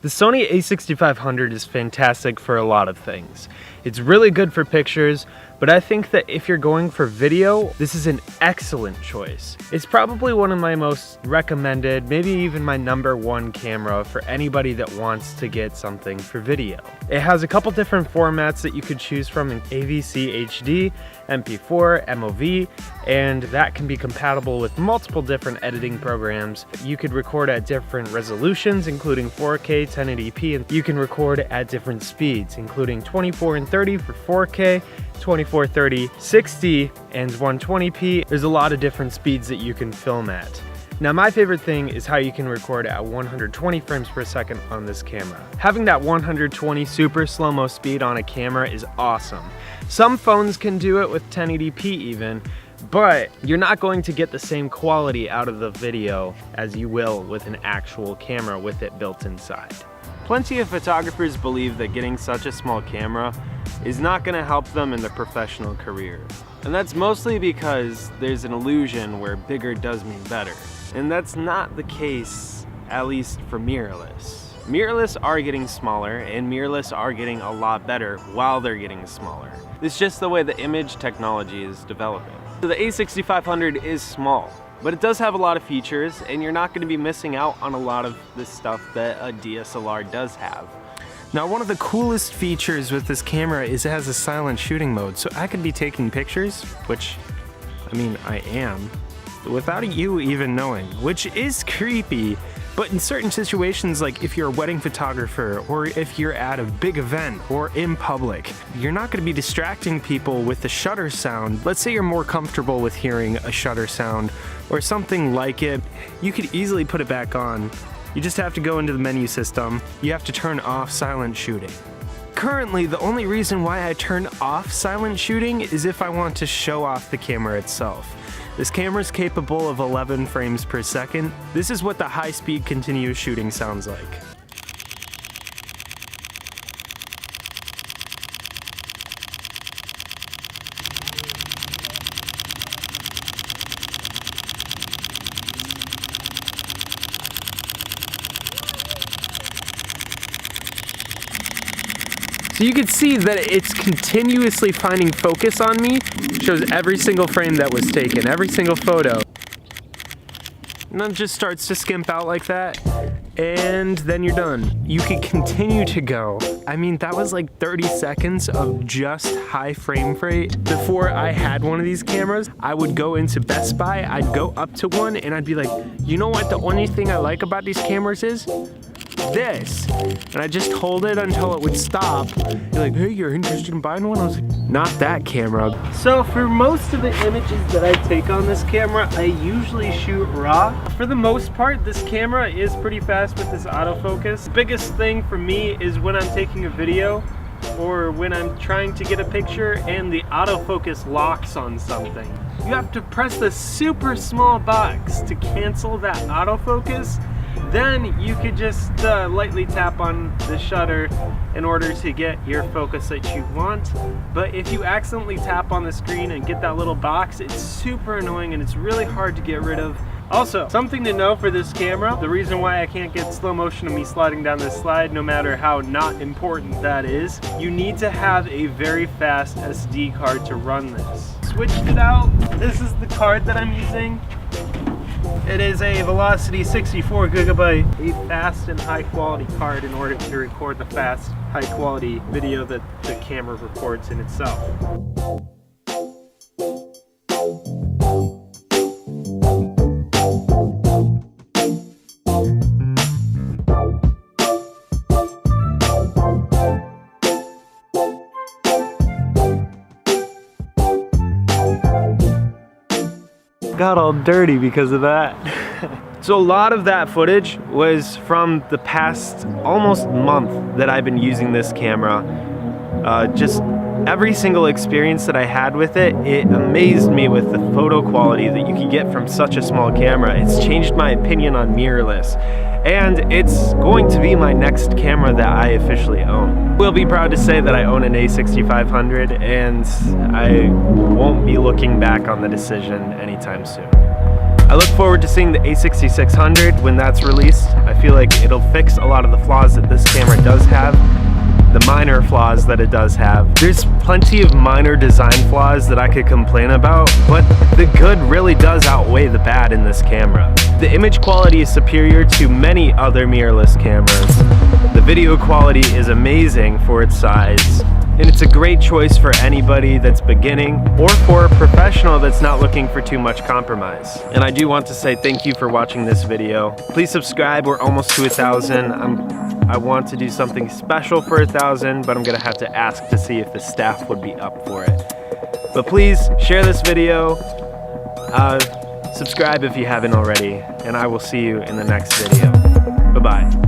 The Sony a6500 is fantastic for a lot of things. It's really good for pictures, but I think that if you're going for video, this is an excellent choice. It's probably one of my most recommended, maybe even my #1 camera for anybody that wants to get something for video. It has a couple different formats that you could choose from, in AVC HD, MP4, MOV, and that can be compatible with multiple different editing programs. You could record at different resolutions, including 4K, 1080p, and you can record at different speeds, including 24 and 30 for 4K, 24, 30, 60, and 120p. There's a lot of different speeds that you can film at. Now, my favorite thing is how you can record at 120 frames per second on this camera. Having that 120 super slow-mo speed on a camera is awesome. Some phones can do it with 1080p even, but you're not going to get the same quality out of the video as you will with an actual camera with it built inside. Plenty of photographers believe that getting such a small camera is not going to help them in their professional career. And that's mostly because there's an illusion where bigger does mean better. And that's not the case, at least for mirrorless. Mirrorless are getting smaller, and mirrorless are getting a lot better while they're getting smaller. It's just the way the image technology is developing. So the a6500 is small, but it does have a lot of features, and you're not going to be missing out on a lot of the stuff that a DSLR does have. Now, one of the coolest features with this camera is it has a silent shooting mode, so I could be taking pictures, which, I mean, I am, without you even knowing, which is creepy. But in certain situations, like if you're a wedding photographer, or if you're at a big event, or in public, you're not going to be distracting people with the shutter sound. Let's say you're more comfortable with hearing a shutter sound, or something like it. You could easily put it back on. You just have to go into the menu system. You have to turn off silent shooting. Currently, the only reason why I turn off silent shooting is if I want to show off the camera itself. This camera is capable of 11 frames per second. This is what the high-speed continuous shooting sounds like. So you can see that it's continuously finding focus on me. It shows every single frame that was taken, every single photo. And then it just starts to skimp out like that, and then you're done. You could continue to go. I mean, that was like 30 seconds of just high frame rate. Before I had one of these cameras, I would go into Best Buy, I'd go up to one, and I'd be like, you know what the only thing I like about these cameras is? This. And I just hold it until it would stop. You're like, hey, you're interested in buying one? I was like, not that camera. So for most of the images that I take on this camera, I usually shoot raw. For the most part, this camera is pretty fast with this autofocus. The biggest thing for me is when I'm taking a video or when I'm trying to get a picture and the autofocus locks on something. You have to press the super small box to cancel that autofocus. Then you could just lightly tap on the shutter in order to get your focus that you want. But if you accidentally tap on the screen and get that little box, it's super annoying and it's really hard to get rid of. Also, something to know for this camera, the reason why I can't get slow motion of me sliding down this slide, no matter how not important that is, you need to have a very fast SD card to run this. Switched it out. This is the card that I'm using. It is a Velocity 64GB, a fast and high quality card in order to record the fast, high quality video that the camera records in itself. Got all dirty because of that. So a lot of that footage was from the past almost month that I've been using this camera. Just every single experience that I had with it, it amazed me with the photo quality that you can get from such a small camera. It's changed my opinion on mirrorless, and it's going to be my next camera that I officially own. We'll be proud to say that I own an a6500, and I won't be looking back on the decision anytime soon. I look forward to seeing the a6600 when that's released. I feel like it'll fix a lot of the flaws that this camera does have, the minor flaws that it does have. There's plenty of minor design flaws that I could complain about, but the good really does outweigh the bad in this camera. The image quality is superior to many other mirrorless cameras. The video quality is amazing for its size, and it's a great choice for anybody that's beginning or for a professional that's not looking for too much compromise. And I do want to say thank you for watching this video. Please subscribe, we're almost to 1,000. I want to do something special for 1,000, but I'm gonna have to ask to see if the staff would be up for it. But please share this video, subscribe if you haven't already, and I will see you in the next video. Bye-bye.